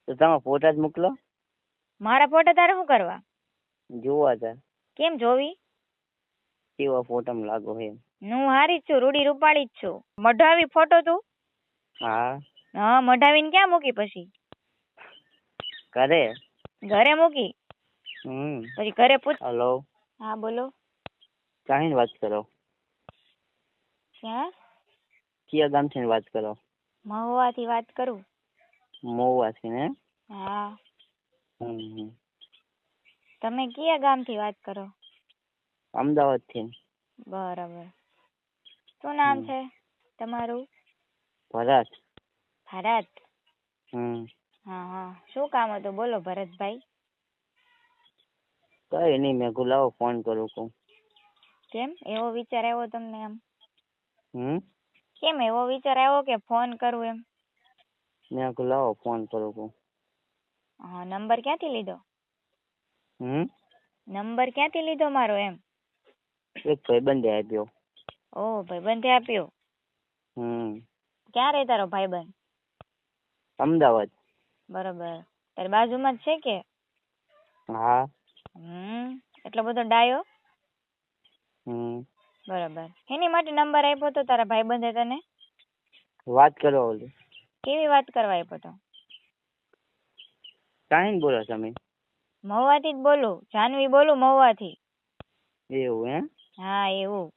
તો તમે ફોટા જ મોકલો. મારા ફોટા તારે શું કરવા? જોવા હતા કેમ જોવી? કેવા ફોટામાં લાગો હે. હું હારી જ છું, રૂડી રૂપાળી જ છું. મઢાવી ફોટો તું? હા હા, મઢાવીને ક્યાં મૂકી પછી? કરે ઘરે મૂકી. પછી ઘરે પૂછ. હલો, હા બોલો. કાંઈ વાત કરો? ક્યાં? કયા ગામથી વાત કરો? મહુવાથી વાત કરું. મહુવાથી ને? હા. હમ. તમે કયા ગામથી વાત કરો? અમદાવાદથી. બરાબર. શું નામ છે તમારું? ભરત. ભરત. હા હા. શું કામ હતું બોલો ભરતભાઈ? કઈ નહીં, મેં લાવો ફોન કરું કહું. કેમ એવો વિચાર આવ્યો તમને એમ? કેમ એવો વિચાર આવ્યો કે ફોન કરું એમ? મેં લાવો ફોન કરું કહું. હા, નંબર ક્યાંથી લીધો? નંબર ક્યાંથી લીધો મારો એમ? એક ભાઈબંધે આપ્યો. ઓહ, ભાઈબંધે આપ્યો. ક્યાં રહે તારો ભાઈબંધ? અમદાવાદ. બરોબર. તારી બાજુમાં જ છે કે? હા. એટલો બધો ડાયો? બરોબર. એની માટે નંબર આપ્યો તો તારા ભાઈબંધે તને? વાત કરવા ઓલી. કેવી વાત કરવા આપ્યો તો? કાંઈ બોલો તમે? મહુવાથી જ બોલું, જાનવી બોલું મહુવાથી. એવું હે? હા એવું.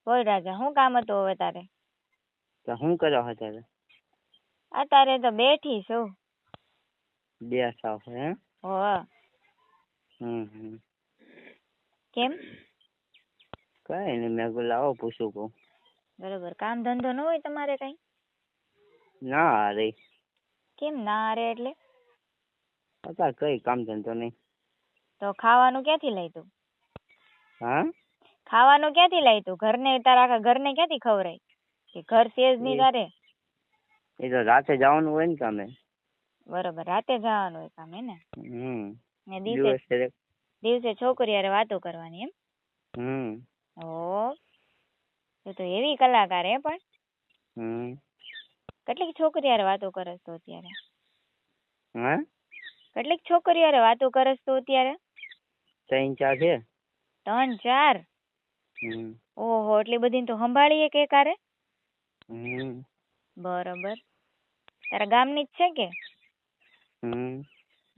બોલ રાજા, શું કામ હતું હવે તારે? તો શું કરો અત્યારે? અત્યારે તો બેઠી છું. બેઠા હે? હો. કેમ? કઈ નહીં, મેં લાવો પૂછું કહું. બરોબર. કામ ધંધો ન હોય તમારે કઈ? ના અરે. કેમ ના અરે એટલે? અત્યારે કઈ કામ ધંધો નહીં. તો ખાવાનું ક્યાંથી લઈ તું? હા? ખાવાનું ક્યાંથી લઈ તું? ઘરને તારા આખા ઘરને ક્યાંથી ખવડાય? કે ઘર સેજ નહીં તારે? એ તો રાતે જવાનું હોય ને કામે. બરોબર, રાતે જવાનું હોય કામે ને? ને દિવસે છોકરી હારે વાતો કરવાની એમ? ઓ, તો એવી કલાકાર હે પણ. કેટલીક છોકરી હારે વાતો કરસ તો અત્યારે? કેટલીક છોકરી હારે વાતો કરસ તો અત્યારે? 3-4 છે. 3-4? ઓહો, એટલી બધી તો સંભાળીએ કે કારે? બરોબર. તારા ગામની જ છે કે?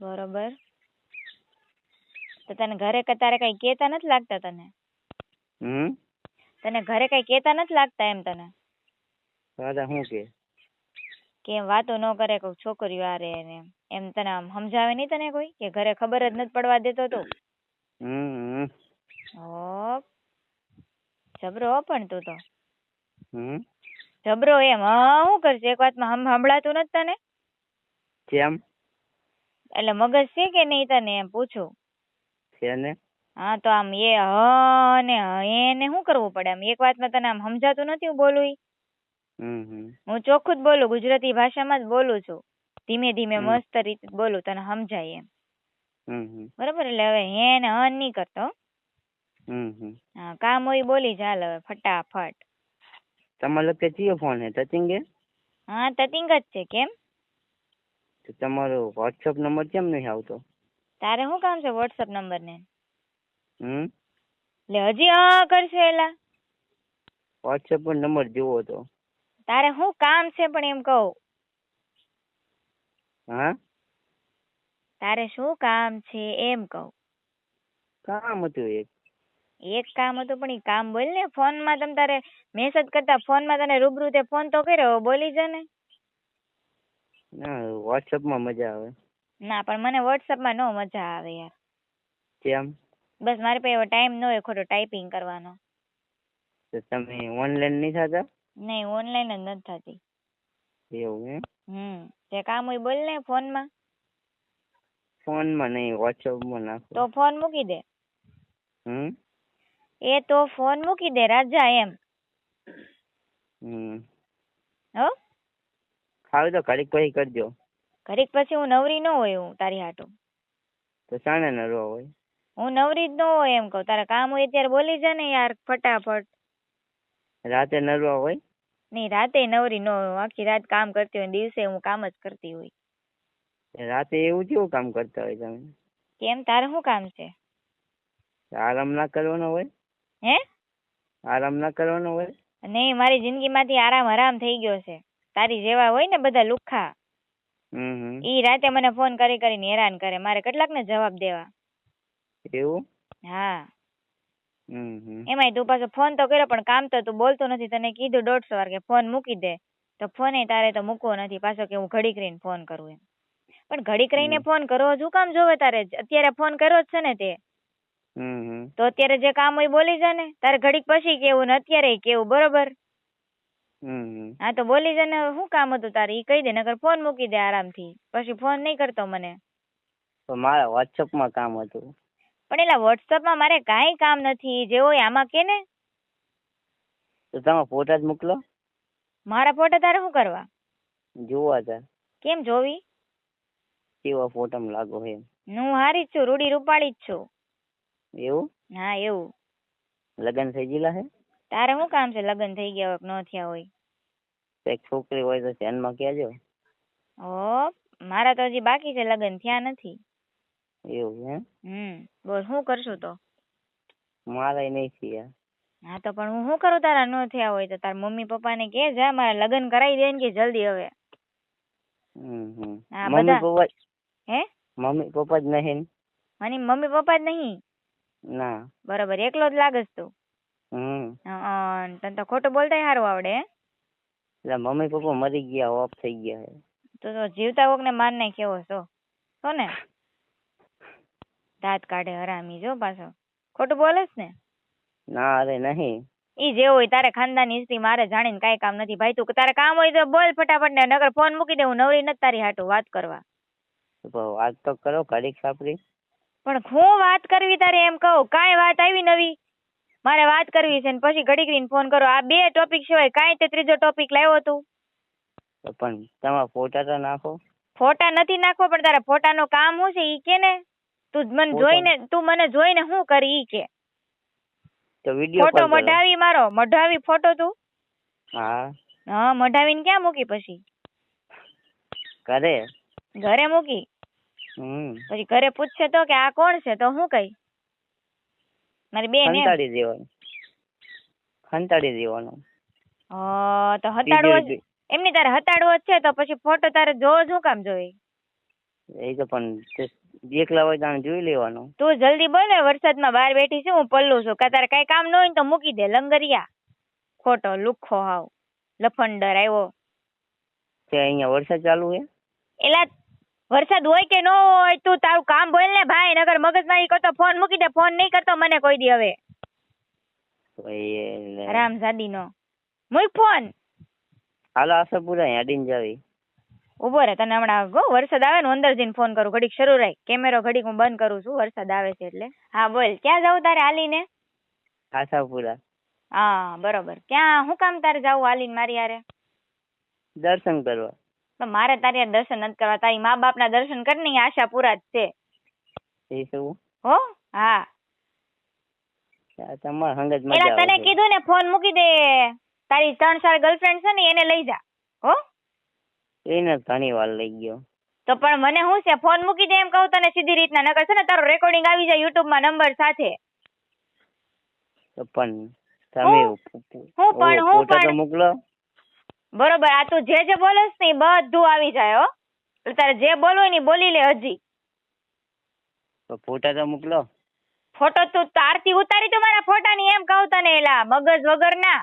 બરોબર. તો તને ઘરે તારે કઈ કેતા નથી લાગતા તને? તને ઘરે કઈ કેતા નથી લાગતા એમ તને? દાદા શું કે વાતો ન કરે કોઈ છોકરીઓ હારે ને એમ તને આમ સમજાવે નહીં તને કોઈ? કે ઘરે ખબર જ નથી પડવા દેતો તું? ઓ, જબરો પણ તું તો. જબરો એમ? શું કરશે એક વાતમાં સંભળાતું નથી તને? કેમ? એટલે મગજ છે કે નહીં તને એમ પૂછું? છે ને. હા, તો આમ એ ને એને શું કરવું પડે? આમ એક વાતમાં તને આમ સમજાતું નથી હું બોલું? હું ચોખ્ખું જ બોલું, ગુજરાતી ભાષામાં જ બોલું છું. ધીમે ધીમે મસ્ત રીતે બોલું, તને સમજાય એમ. બરોબર, એટલે હવે હે ને નહીં કરતો. હા, કામ હોય બોલી ચાલ હવે ફટાફટ. તમારો કયો ફોન હે? ટચિંગ હે? હા, ટચિંગ જ છે. કેમ? તો તમારો વોટ્સઅપ નંબર કેમ નહીં આવતો? તારે શું કામ છે વોટ્સઅપ નંબર ને? એટલે હજી કરશે એલા? વોટ્સઅપ પર નંબર જોવો તો. તારે શું કામ છે પણ એમ કહું? હા? તારે શું કામ છે એમ કહું? કામ હતું એક કામ હતું પણ એ કામ બોલ ને. ફોનમાં તમ તારે મેસેજ કરતા ફોનમાં તને રૂબરૂ તે ફોન તો કર્યો, બોલી જા ને. ના, વોટ્સઅપ માં મજા આવે. ના, પણ મને વોટ્સઅપ માં નો મજા આવે યાર. કેમ? બસ મારી પાસે એવો ટાઈમ ન હોય ખોટો ટાઈપિંગ કરવાનો. તો તમે ઓનલાઈન નહીં થતા? નહીં, ઓનલાઈન જ નથી થતી. એવું હે? જે કામ હોય બોલ ને ફોનમાં. ફોનમાં નહીં, વોટ્સઅપ માં નાખો. તો ફોન મૂકી દે. એ તો ફોન મૂકી દે રાજા એમ. હો? ખાવ તો ઘડીક પછી કરજો. ઘડીક પછી હું નવરી ન હોય હું તારી હાટુ. તો શાને નરવા હોય? હું નવરી જ ન હોય એમ કહું. તારે કામ હોય ત્યારે બોલી જા ને યાર ફટાફટ. રાતે નરવા હોય? નહીં રાતે નવરી ન હોય, આખી રાત કામ કરતી હોય ને દિવસે હું કામ જ કરતી હોય. રાતે એવું કેવું કામ કરતા હોય તમે? કેમ તારે શું કામ છે? આરામ ના કરવાનો હોય? હે? આરામ ના કરવાનો હોય? નહીં, મારી જિંદગીમાંથી આરામ હરામ થઈ ગયો છે. તારી જેવા હોય ને બધા લુખ્ખા, ઈ રાતે મને ફોન કરી કરીને હેરાન કરે, મારે કેટલાકને જવાબ દેવા. એવું? હા. હમ. એમાંય તું પાછો ફોન તો કર્યો પણ કામ તો તું બોલતો નથી. તને કીધું 150 વાર કે ફોન મૂકી દે, તો ફોને તારે તો મૂકવો નથી. પાછો કે હું ઘડીક રહીને ફોન કરું એમ. પણ ઘડીક રહીને ફોન કરવો શું કામ જોવે તારે? અત્યારે ફોન કર્યો જ છે ને તે. તો અત્યારે જે કામ હોય બોલી જા ને. તારે ઘડીક પછી કેવું ને અત્યારે કેવું, બરોબર? હા તો બોલી જા ને. શું કામ હતું તારે ઈ કહી દે, નકર ફોન મૂકી દે આરામથી. પછી ફોન નહીં કરતો મને. તો મારા વોટ્સઅપમાં કામ હતું. પણ એલા વોટ્સઅપમાં મારે કાંઈ કામ નથી. જે હોય આમાં કે ને. તો તમે ફોટા જ મોકલો. મારા ફોટા તારે શું કરવા? જોવા હતા. કેમ જોવી? કેવા ફોટામાં લાગો એમ. હું હારી જ છું, રૂડી રૂપાળી જ છું. એવું? હા એવું. લગ્ન થઈ ગયેલા હે? તારે શું કામ છે લગ્ન થઈ ગયા હોય કે ન થયા હોય? એક છોકરી હોય તો ધ્યાનમાં કહેજો. ઓ મારા તો હજી બાકી છે, લગ્ન થયા નથી. એવું હે? બોલ શું કરશું તો? મારા નહીં થયા. હા તો પણ હું શું કરું તારા ન થયા હોય તો? તાર મમ્મી પપ્પા ને કે જા મારા લગ્ન કરાવી દે ને કે જલ્દી હવે. હા મમ્મી પપ્પા? હે? મમ્મી પપ્પા જ નહીં? મને મમ્મી પપ્પા જ નહીં. ના. બરોબર, એકલો જ લાગસ તું. તને તો ખોટું બોલતા સારું આવડે હે? એટલે મમ્મી પપ્પા મરી ગયા, ઓફ થઈ ગયા હે. તો જીવતા કોક ને માર નાખ્યો છો ને? દાંત કાઢે હરામી જો પાછો. ખોટું બોલેસ ને? ના અરે નહીં. ઈ જે હોય તારે ખાનદાની હિસ્ટ્રી મારે જાણીને કાંઈ કામ નથી ભાઈ. તું તારે કામ હોય તો બોલ ફટાફટ ને, નકર ફોન મૂકી દે. હું નવરી નથી તારી હાટું વાત કરવા. વાત તો કરો ઘડીક સાપડી. પણ હું વાત કરવી તારે એમ કહું? કાંઈ વાત આવી નવી? મારે વાત કરવી છે ને પછી ઘડીક રહીને ફોન કરો. આ 2 ટોપિક સિવાય કાંઈ તે ત્રીજો ટોપિક લાવ્યો તું? પણ તમારા ફોટા તો નાખો. ફોટા નથી નાખવો, પણ તારા ફોટાનું કામ શું છે ઈ કે ને. તું મને જોઈને શું કરી ઈ કે. તો વિડિયો ફોટો મઢાવી મારો, મઢાવી ફોટો તું? હા મઢાવીને ક્યાં મૂકી પછી? ઘરે મૂકી. પછી ઘરે પૂછશે તો કે આ કોણ છે તો હું કઈ? મારી બેન ખંતાડી દેવાનો. તો હતાડવો જ એમની તારે હતાડવો જ છે તો પછી ફોટો તારે જોવો શું કામ જોઈ? એ તો પણ એકલા હોય તાણે જોઈ લેવાનો. તું જલ્દી બોલ ને, વરસાદમાં બહાર બેઠી છું, હું પલ્લું છું. કે તારે કઈ કામ ન હોય તો મૂકી દે લંગરિયા. ખોટો લુખ્ખો હાવ લફંડર આવ્યો. અહીંયા વરસાદ ચાલુ હે? એલા વરસાદ હોય કે ન હોય તું તારું કામ બોલ ને ભાઈ, નગર મગજમારી કરતો ફોન મૂકી દે. ફોન નહીં કરતો મને કોઈ દી હવે. રામઝાદી નો મૂક ફોન. હાલો આશાપુરા હેડીને જાવી. ઉભો રે, તને હમણાં વરસાદ આવે ને અંદર જઈને ફોન કરું. ઘડીક શરૂ રાખ, કેમેરો ઘડીક હું બંધ કરું છું, વરસાદ આવે છે એટલે. હા બોલ, ક્યાં જાવ તારે હાલીને? આશાપુરા. હા બરોબર. ક્યાં શું કામ તારે જાવું હાલીને મારી હારે? દર્શન કરવા. તો મારે તારી યાર દર્શન નથી કરવા. તારી મા બાપ ના દર્શન કરી આશાપુરા જ છે. એ શું? હો હા. તમાર હંગત મજા આવે. તને કીધું ને ફોન મૂકી દે. તારી 3-4 ગર્લફ્રેન્ડ છે ને એને લઈ જા. હો એને ઘણી વાર લઈ ગયો. તો પણ મને શું છે, ફોન મૂકી દે એમ કહું તને સીધી રીતના. નકર છે ને તારો રેકોર્ડિંગ આવી જાય યુટ્યુબ માં નંબર સાથે. તો પણ તમે હું પણ મોકલો. બરોબર, આ તું જે બોલસ ને બધું આવી જાય હો. તારે જે બોલવું ને બોલી લે હજી. તો ફોટા તો મોકલો. ફોટો તું આરતી ઉતારી તો મારા ફોટા ની એમ કહું તને. એલા મગજ વગર ના.